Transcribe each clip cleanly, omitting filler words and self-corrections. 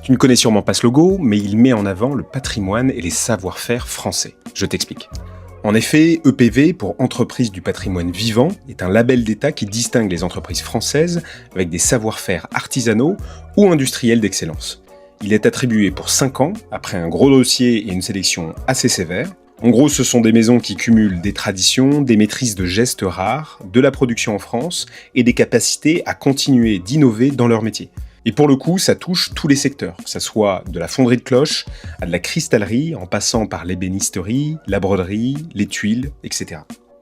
Tu ne connais sûrement pas ce logo, mais il met en avant le patrimoine et les savoir-faire français. Je t'explique. En effet, EPV, pour Entreprise du patrimoine vivant, est un label d'État qui distingue les entreprises françaises avec des savoir-faire artisanaux ou industriels d'excellence. Il est attribué pour 5 ans, après un gros dossier et une sélection assez sévère. En gros, ce sont des maisons qui cumulent des traditions, des maîtrises de gestes rares, de la production en France et des capacités à continuer d'innover dans leur métier. Et pour le coup, ça touche tous les secteurs, que ça soit de la fonderie de cloches à de la cristallerie, en passant par l'ébénisterie, la broderie, les tuiles, etc.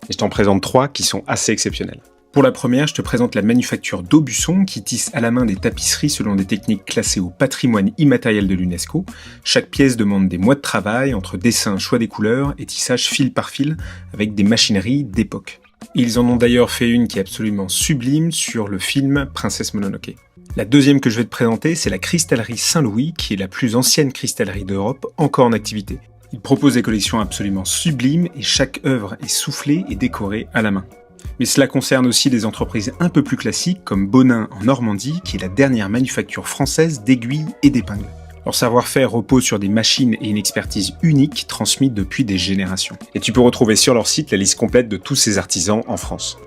Et je t'en présente 3 qui sont assez exceptionnels. Pour la première, je te présente la manufacture d'Aubusson qui tisse à la main des tapisseries selon des techniques classées au patrimoine immatériel de l'UNESCO. Chaque pièce demande des mois de travail entre dessin, choix des couleurs et tissage fil par fil avec des machineries d'époque. Ils en ont d'ailleurs fait une qui est absolument sublime sur le film Princesse Mononoke. La deuxième que je vais te présenter, c'est la cristallerie Saint-Louis, qui est la plus ancienne cristallerie d'Europe encore en activité. Ils proposent des collections absolument sublimes et chaque œuvre est soufflée et décorée à la main. Mais cela concerne aussi des entreprises un peu plus classiques comme Bonin en Normandie, qui est la dernière manufacture française d'aiguilles et d'épingles. Leur savoir-faire repose sur des machines et une expertise unique transmise depuis des générations. Et tu peux retrouver sur leur site la liste complète de tous ces artisans en France.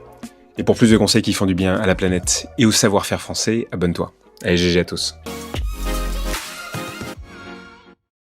Et pour plus de conseils qui font du bien à la planète et au savoir-faire français, abonne-toi. Allez, GG à tous.